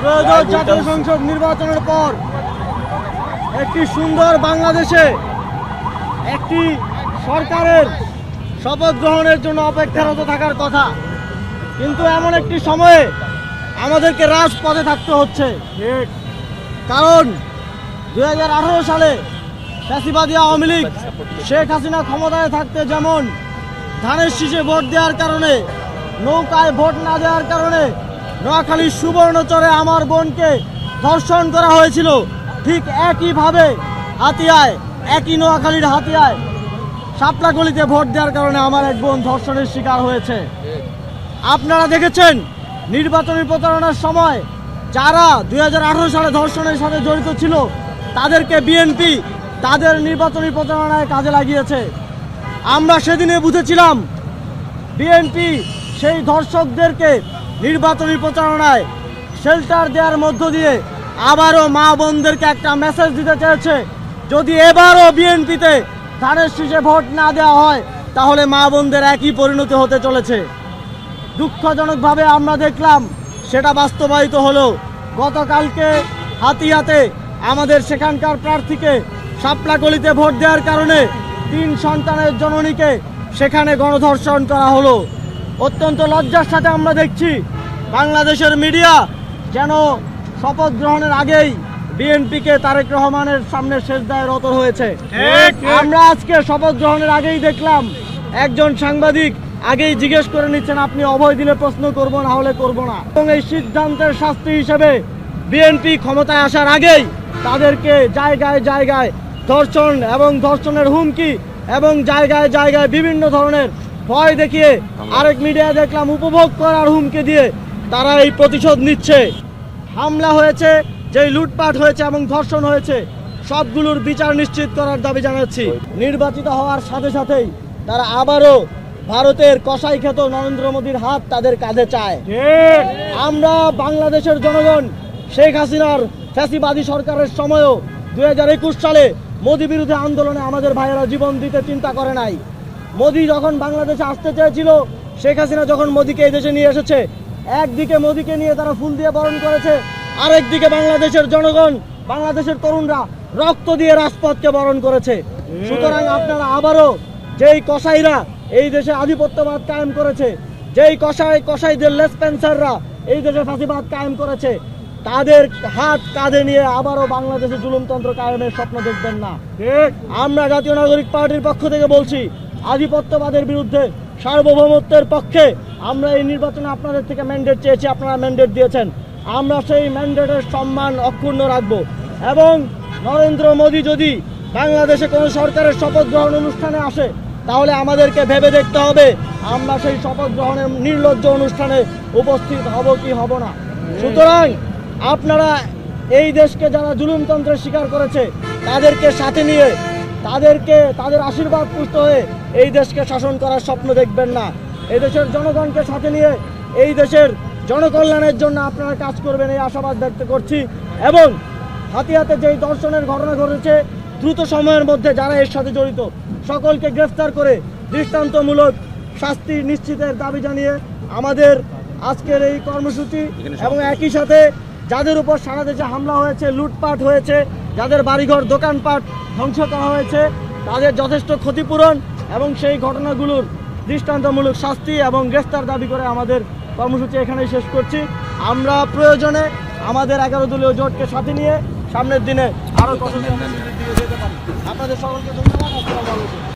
ত্রয়োদশ জাতীয় সংসদ নির্বাচনের পর একটি সুন্দর বাংলাদেশে একটি সরকারের শপথ গ্রহণের জন্য অপেক্ষারত থাকার কথা, কিন্তু এমন একটি সময়ে আমাদেরকে রাজপথে থাকতে হচ্ছে। কারণ 2018 সালে ফ্যাসিবাদী আওয়ামী লীগ শেখ হাসিনা ক্ষমতায় থাকতে যেমন ধানের শীষে ভোট দেওয়ার কারণে, নৌকায় ভোট না দেওয়ার কারণে নোয়াখালীর সুবর্ণচরে আমার বোনকে ধর্ষণ করা হয়েছিল, ঠিক একইভাবে হাতিয়ায়, একই নোয়াখালীর হাতিয়ায় শাপলাকলিতে ভোট দেওয়ার কারণে আমার এক বোন ধর্ষণের শিকার হয়েছে। আপনারা দেখেছেন নির্বাচনী প্রচারণার সময় যারা 2018 সালে ধর্ষণের সাথে জড়িত ছিল তাদেরকে বিএনপি তাদের নির্বাচনী প্রচারণায় কাজে লাগিয়েছে। আমরা সেদিনে বুঝেছিলাম বিএনপি সেই ধর্ষকদেরকে নির্বাচনী প্রচারণায় শেল্টার দেওয়ার মধ্য দিয়ে আবারও মা বোনদেরকে একটা মেসেজ দিতে চেয়েছে, যদি এবারও বিএনপিতে ধানের শীষে ভোট না দেওয়া হয় তাহলে মা বোনদের একই পরিণতি হতে চলেছে। দুঃখজনকভাবে আমরা দেখলাম সেটা বাস্তবায়িত হলো। গতকালকে হাতিয়াতে আমাদের সেখানকার প্রার্থীকে শাপলাকলিতে ভোট দেওয়ার কারণে 3 সন্তানের জননীকে সেখানে গণধর্ষণ করা হলো। অত্যন্ত লজ্জার সাথে আমরা দেখছি বাংলাদেশের মিডিয়া যেন শপথ গ্রহণের আগেই বিএনপিকে তারেক রহমানের সামনে সেজদায় রত হয়েছে। আমরা আজকে শপথ গ্রহণের আগেই দেখলাম একজন সাংবাদিক আগেই জিজ্ঞেস করে নিচ্ছেন আপনি অভয় দিলে প্রশ্ন করব, না হলে করব না। এবং এই সিদ্ধান্তের শাস্তি হিসেবে বিএনপি ক্ষমতায় আসার আগেই তাদেরকে জায়গায় জায়গায় ধর্ষণ এবং ধর্ষণের হুমকি এবং জায়গায় জায়গায় বিভিন্ন ধরনের ভয় দেখিয়ে, আরেক মিডিয়া দেখলাম উপভোগ করার হুমকি দিয়ে তারা এই প্রতিশোধ নিচ্ছে। হামলা হয়েছে, যেই লুটপাট হয়েছে এবং ধর্ষণ হয়েছে সবগুলোর বিচার নিশ্চিত করার দাবি জানাচ্ছি। নির্বাচিত হওয়ার সাথে সাথেই তারা আবারও ভারতের কসাই খ্যাত নরেন্দ্র মোদীর হাত তাদের কাঁধে চায়। আমরা বাংলাদেশের জনগণ শেখ হাসিনার ফ্যাসিবাদী সরকারের সময়ও 2021 সালে মোদী বিরোধী আন্দোলনে আমাদের ভাইয়েরা জীবন দিতে চিন্তা করে নাই। মোদী যখন বাংলাদেশে আসতে চেয়েছিল, শেখ হাসিনা যখন মোদীকে এই দেশে নিয়ে এসেছে, একদিকে মোদীকে নিয়ে তারা ফুল দিয়ে বরণ করেছে, আরেকদিকে বাংলাদেশের জনগণ, বাংলাদেশের তরুণরা রক্ত দিয়ে রাজপথকে বরণ করেছে। সুতরাং আপনারা আবারও যেই কসাইরা এই দেশে আধিপত্যবাদ কায়েম করেছে, যেই কসাইদের লেসপেন্সাররা এই দেশে ফাঁসিবাদ কায়েম করেছে, তাদের হাত কাঁধে নিয়ে আবারও বাংলাদেশে জুলুমতন্ত্র কায়েমের স্বপ্ন দেখবেন না। আমরা জাতীয় নাগরিক পার্টির পক্ষ থেকে বলছি, আধিপত্যবাদের বিরুদ্ধে, সার্বভৌমত্বের পক্ষে আমরা এই নির্বাচনে আপনাদের থেকে ম্যান্ডেট চেয়েছি, আপনারা ম্যান্ডেট দিয়েছেন। আমরা সেই ম্যান্ডেটের সম্মান অক্ষুণ্ণ রাখব এবং নরেন্দ্র মোদী যদি বাংলাদেশে কোনো সরকারের শপথ গ্রহণ অনুষ্ঠানে আসে তাহলে আমাদেরকে ভেবে দেখতে হবে আমরা সেই শপথ গ্রহণের নির্লজ্জ অনুষ্ঠানে উপস্থিত হব কি হব না। সুতরাং আপনারা এই দেশকে যারা জুলুমতন্ত্রের শিকার করেছে তাদেরকে সাথে নিয়ে, তাদের আশীর্বাদ পুষ্ট হয়ে এই দেশকে শাসন করার স্বপ্ন দেখবেন না। এই দেশের জনগণকে সাথে নিয়ে এই দেশের জনকল্যাণের জন্য আপনারা কাজ করবেন এই আশাবাদ ব্যক্ত করছি। এবং হাতিয়াতে যেই ধর্ষণের ঘটনা ঘটেছে, দ্রুত সময়ের মধ্যে যারা এর সাথে জড়িত সকলকে গ্রেফতার করে দৃষ্টান্তমূলক শাস্তি নিশ্চিতের দাবি জানিয়ে আমাদের আজকের এই কর্মসূচি। এবং একই সাথে যাদের উপর সারা দেশে হামলা হয়েছে, লুটপাট হয়েছে, যাদের বাড়িঘর দোকানপাট ধ্বংস করা হয়েছে, তাদের যথেষ্ট ক্ষতিপূরণ এবং সেই ঘটনাগুলোর দৃষ্টান্তমূলক শাস্তি এবং গ্রেফতার দাবি করে আমাদের কর্মসূচি এখানেই শেষ করছি। আমরা প্রয়োজনে আমাদের 11 দলীয় জোটকে সাথে নিয়ে সামনের দিনে আরও কঠোর কর্মসূচি দিয়ে যেতে পারি। আপনাদের সকলকে ধন্যবাদ। আসসালামু আলাইকুম।